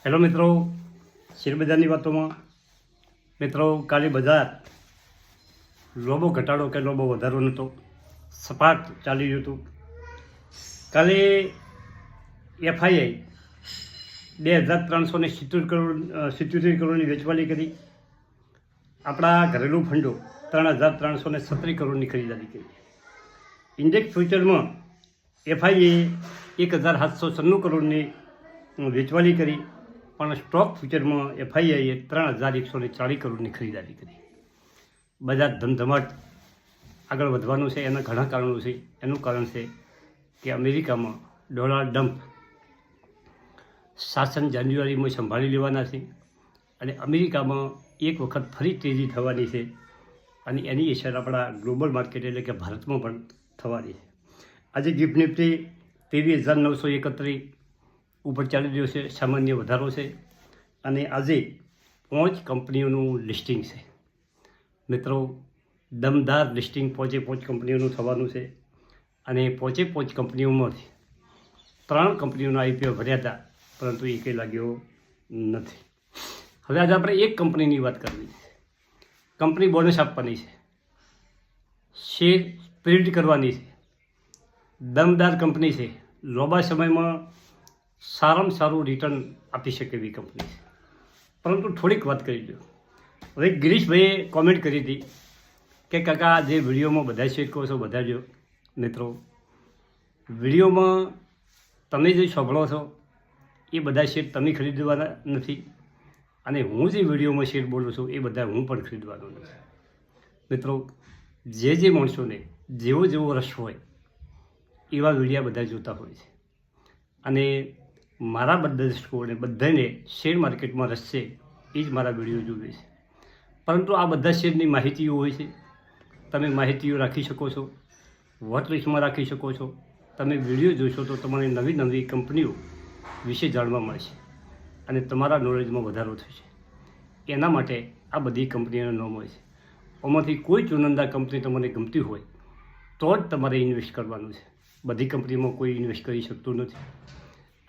Hello મિત્રો, શેરબજારની વાતોમાં મિત્રો કાલે બજાર લોબો ઘટાડો કે લોબો વધારો નહોતો, સપાટ ચાલી રહ્યું હતું. કાલે એફઆઈઆઈ 2377 કરોડની વેચવાલી કરી. આપણા ઘરેલું ફંડો 3317 કરોડની ખરીદારી કરી. ઇન્ડેક્સ ફ્યુચરમાં એફઆઈએ 1796 કરોડની વેચવાલી કરી, પણ સ્ટોક ફ્યુચરમાં એફઆઈઆઈએ 3140 કરોડની ખરીદારી કરી. બજાર ધમધમાટ આગળ વધવાનું છે. એના ઘણા કારણો છે. એનું કારણ છે કે અમેરિકામાં ડોનાલ્ડ ટ્રમ્પ શાસન જાન્યુઆરીમાં સંભાળી લેવાના છે અને અમેરિકામાં એક વખત ફરી તેજી થવાની છે અને એની અસર આપણા ગ્લોબલ માર્કેટ એટલે કે ભારતમાં પણ થવાની છે. આજે ગિફ્ટ નિફ્ટી 23,931 ઉપર ચાલી રહ્યો છે, સામાન્ય વધારો છે અને આજે 5 કંપનીઓનું લિસ્ટિંગ છે. મિત્રો, દમદાર લિસ્ટિંગ 5 કંપનીઓનું થવાનું છે અને 5 કંપનીઓમાંથી 3 કંપનીઓના આઈપીઓ ભર્યા હતા, પરંતુ એકે લાગ્યો નથી. હવે આજે આપણે એક કંપનીની વાત કરવી છે. કંપની બોનસ આપવાની છે, શેર પ્રિન્ટ કરવાની છે, દમદાર કંપની છે, લાંબા સમયમાં સારામાં સારું રિટર્ન આપી શકે એવી કંપની છે. પરંતુ થોડીક વાત કરી દો. હવે ગિરીશભાઈએ કોમેન્ટ કરી હતી કે કાકા જે વિડીયોમાં બધા શેર કહો છો બધા જો. મિત્રો, વિડીયોમાં તમે જે સાંભળો છો એ બધા શેર તમે ખરીદવાના નથી અને હું જે વિડીયોમાં શેર બોલું છું એ બધા હું પણ ખરીદવાનો નથી. મિત્રો, જે માણસોને જેવો રસ હોય એવા વિડીયા બધા જોતા હોય છે અને મારા બધા દર્શકોને બધાને શેર માર્કેટમાં રસ છે એ જ મારા વિડીયો જોવે છે. પરંતુ આ બધા શેરની માહિતીઓ હોય છે. તમે માહિતીઓ રાખી શકો છો, વોચ લિસ્ટમાં રાખી શકો છો. તમે વિડીયો જોશો તો તમારે નવી કંપનીઓ વિશે જાણવા મળશે અને તમારા નોલેજમાં વધારો થશે. એના માટે આ બધી કંપનીઓના નામ હોય છે. આમાંથી કોઈ ચુનંદા કંપની તમને ગમતી હોય તો જ તમારે ઇન્વેસ્ટ કરવાનું છે. બધી કંપનીમાં કોઈ ઇન્વેસ્ટ કરી શકતું નથી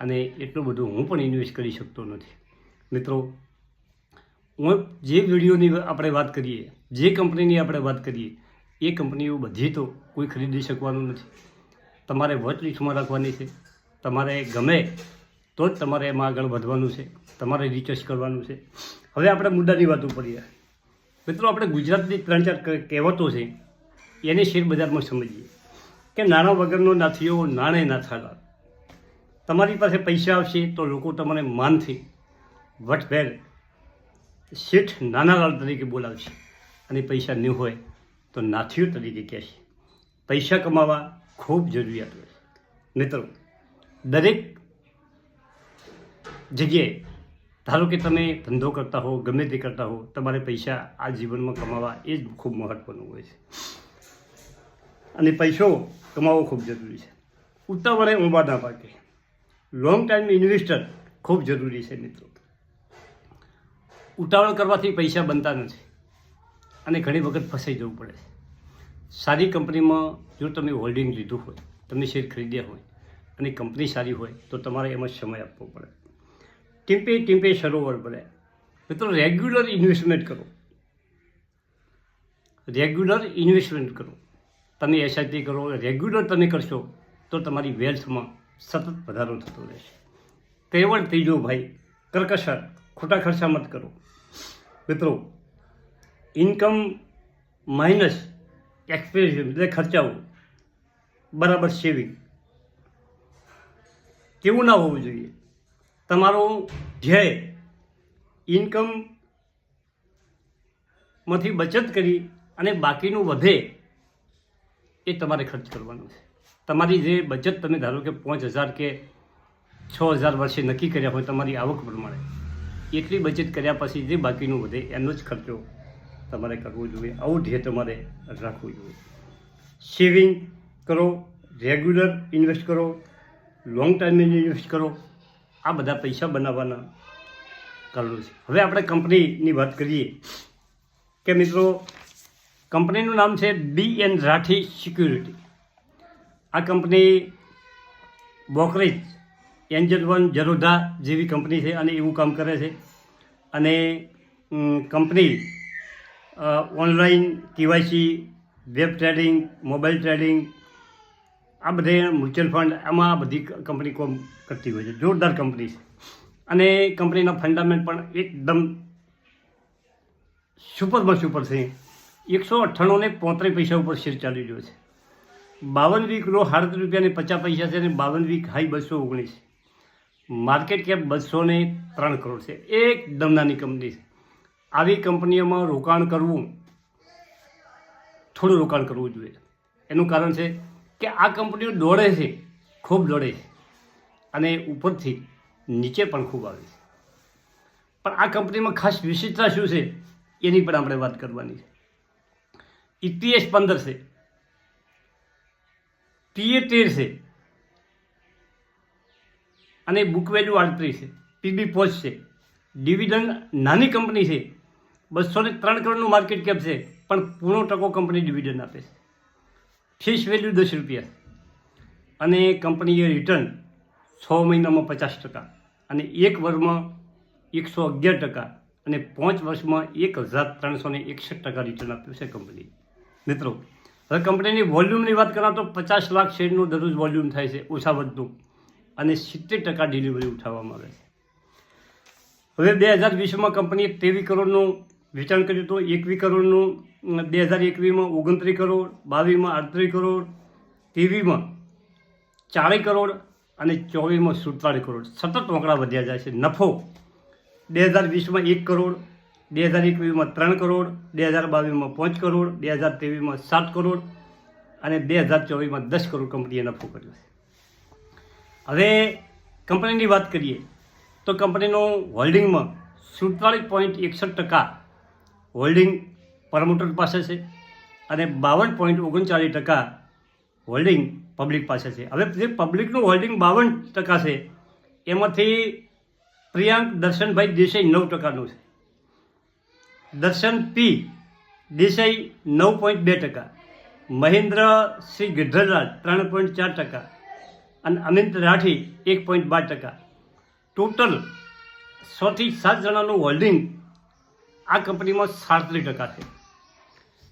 અને એટલું બધું હું પણ ઇન્વેસ્ટ કરી શકતો નથી. મિત્રો, હું જે વિડીયોની આપણે વાત કરીએ, જે કંપનીની આપણે વાત કરીએ, એ કંપનીઓ બધી તો કોઈ ખરીદી શકવાનું નથી. તમારે વોચ લિસ્ટમાં રાખવાની છે. તમારે ગમે તો જ તમારે એમાં આગળ વધવાનું છે. તમારે રિસર્ચ કરવાનું છે. હવે આપણે મુદ્દાની વાત ઉપર છીએ. મિત્રો, આપણે ગુજરાતની 3-4 કહેવતો છે એને શેર બજારમાં સમજીએ કે નાણાં વગરનો નાથીઓ નાણે ના થાલા. તમારી પાસે પૈસા આવશે તો લોકો તમને માનથી વટભેર શેઠ નાનાલાલ તરીકે બોલાવશે અને પૈસા ન હોય તો નાથીઓ તરીકે કહેશે. પૈસા કમાવા ખૂબ જરૂરિયાત હોય. મિત્રો, દરેક જગ્યાએ ધારો કે તમે ધંધો કરતા હો, ગમે તે કરતા હો, તમારે પૈસા આ જીવનમાં કમાવા એ જ ખૂબ મહત્ત્વનું હોય છે અને પૈસો કમાવવો ખૂબ જરૂરી છે. ઉતાવળે ઊંબા ના પાકે. લોંગ ટાઈમ ઇન્વેસ્ટર ખૂબ જરૂરી છે. મિત્રો, ઉતાવળ કરવાથી પૈસા બનતા નથી અને ઘણી વખત ફસાઈ જવું પડે છે. સારી કંપનીમાં જો તમે હોલ્ડિંગ લીધું હોય, તમે શેર ખરીદ્યા હોય અને કંપની સારી હોય તો તમારે એમાં સમય આપવો પડે. ટીમ્પે સરોવર બને. મિત્રો, રેગ્યુલર ઇન્વેસ્ટમેન્ટ કરો. તમે એસઆઈપી કરો, રેગ્યુલર તમે કરશો તો તમારી વેલ્થમાં સતત વધારો થતો રહેશે. કેવળ ત્રીજો ભાઈ કરકસર, ખોટા ખર્ચા મત કરો. મિત્રો, ઇન્કમ માઇનસ એક્સપેન્સ એટલે ખર્ચાઓ બરાબર સેવિંગ કેવું ના હોવું જોઈએ. તમારું ધ્યેય ઇન્કમમાંથી બચત કરી અને બાકીનું વધે એ તમારે ખર્ચ કરવાનું છે. તમારી જે બચત તમે ધારો કે 5,000 કે 6,000 વર્ષે નક્કી કર્યા હોય તમારી આવક પ્રમાણે, એટલી બચત કર્યા પછી જે બાકીનું વધે એનો જ ખર્ચો તમારે કરવો જોઈએ. આવું ધ્યેય તમારે રાખવું જોઈએ. સેવિંગ કરો, રેગ્યુલર ઇન્વેસ્ટ કરો, લોંગ ટાઈમ ઇન્વેસ્ટ કરો. આ બધા પૈસા બનાવવાના કારણો છે. હવે આપણે કંપનીની વાત કરીએ કે મિત્રો, કંપનીનું નામ છે BN રાઠી સિક્યુરિટી. આ કંપની બ્રોકરેજ એન્જલ વન જરોધા જેવી કંપની છે અને એવું કામ કરે છે. અને company online KYC, web trading, mobile trading, આ બધે મ્યુચ્યુઅલ ફંડ, આમાં આ બધી કંપની કોમ કરતી હોય છે. જોરદાર કંપની છે અને કંપનીના ફંડામેન્ટ પણ એકદમ સુપરમાં સુપર છે. 198.35 પૈસા ઉપર શેર ચાલી રહ્યો છે. 52 વીક લો 38 રૂપિયા 50 પૈસા છે અને 52 week high 219. Market cap 203 crore છે. એકદમ નાની કંપની છે. આવી કંપનીઓમાં રોકાણ કરવું, થોડું રોકાણ કરવું જોઈએ. એનું કારણ છે કે આ કંપનીઓ દોડે છે, ખૂબ દોડે છે અને ઉપરથી નીચે પણ ખૂબ આવે છે. પણ આ કંપનીમાં ખાસ વિશેષતા શું છે એની પણ આપણે વાત કરવાની છે. EPS 15 છે, PA 13 છે અને બુક વેલ્યુ 38 છે, PB પોસ્ટ છે. ડિવિડન્ડ નાની કંપની છે, 203 કરોડનું માર્કેટ કેપ છે, પણ 0% કંપની ડિવિડન્ડ આપે છે. ફેસ વેલ્યુ 10 રૂપિયા અને કંપનીએ રિટર્ન 6 મહિનામાં 50% અને 1 વર્ષમાં 111% અને 5 વર્ષમાં 1361% રિટર્ન આપ્યું છે કંપની. મિત્રો, હવે કંપનીની વોલ્યુમની વાત કરા તો 50 લાખ શેરનું દરરોજ વોલ્યુમ થાય છે ઓછા વધતું અને 70% ડિલિવરી ઉઠાવવામાં આવે છે. હવે 2020માં કંપનીએ 23 કરોડનું વેચાણ કર્યું હતું, 21 કરોડનું 2021માં 29 કરોડ, 22માં 38 કરોડ, 23માં 40 કરોડ અને 24માં 47 કરોડ. સતત આંકડા વધ્યા જાય છે. નફો 2020માં 1 કરોડ, 2021માં 3 કરોડ, 2022માં 5 કરોડ, 2023માં 7 કરોડ અને 2024માં 10 કરોડ કંપનીએ નફો કર્યો છે. હવે કંપનીની વાત કરીએ તો કંપનીનું હોલ્ડિંગમાં 47.61% હોલ્ડિંગ પ્રમોટર પાસે છે અને 52.39% હોલ્ડિંગ પબ્લિક પાસે છે. હવે જે પબ્લિકનું હોલ્ડિંગ 52% છે એમાંથી પ્રિયાંક દર્શનભાઈ દેસાઈ 9%નું છે, દર્શન P દેસાઈ 9.2%, મહેન્દ્ર સિંહ ગઢલાલ 3.4% અને અમિત રાઠી 1.12%. ટોટલ 6 થી 7 જણાનું હોલ્ડિંગ આ કંપનીમાં 37% છે.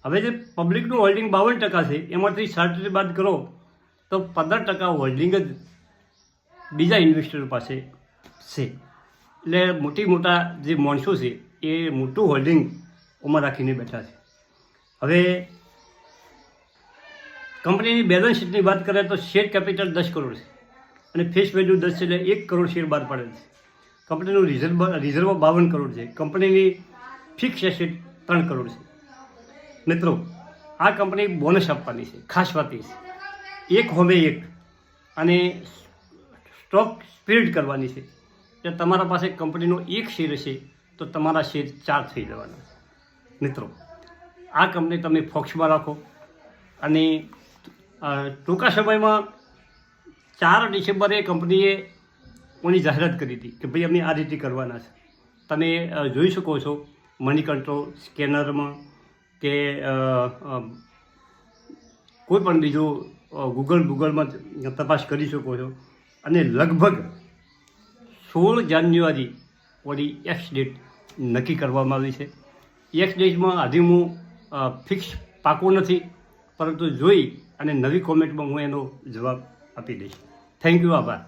હવે જે પબ્લિકનું હોલ્ડિંગ 52% છે એમાંથી 37 બાદ કરો તો 15% હોલ્ડિંગ જ બીજા ઇન્વેસ્ટરો પાસે છે. એટલે મોટા જે માણસો છે એ મોટું હોલ્ડિંગ ઓમાં રાખીને બેઠા છે. હવે કંપનીની બેલેન્સ શીટની વાત કરીએ તો શેર કેપિટલ 10 કરોડ છે અને ફેસ વેલ્યુ 10 છે એટલે 1 કરોડ શેર બહાર પડેલ છે. કંપનીનું રિઝર્વ 52 કરોડ છે. કંપનીની ફિક્સ એસેટ 3 કરોડ છે. મિત્રો, આ કંપની બોનસ આપવાની છે. ખાસ વાત એ છે 1 હોમે 1 અને સ્ટોક સ્પ્લિટ કરવાની છે. એટલે તમારા પાસે કંપનીનો 1 શેર હશે તો તમારા શેર 4 થઈ જવાના. મિત્રો, આ કંપની તમે ફોક્સમાં રાખો અને ટૂંકા સમયમાં 4 ડિસેમ્બરે કંપનીએ કોની જાહેરાત કરી હતી કે ભાઈ અમે આ રીતે કરવાના છે. તમે જોઈ શકો છો મની કંટ્રોલ સ્કેનરમાં કે કોઈ પણ બીજું ગૂગલમાં તપાસ કરી શકો છો. અને લગભગ 16 જાન્યુઆરી ઓરી એક્સ ડેટ નક્કી કરવામાં આવી છે. એક્સ ડેટમાં હજી હું ફિક્સ પાકું નથી, પરંતુ જોઈ અને નવી કોમેન્ટમાં હું એનો જવાબ આપી દઈશ. Thank you. આભાર.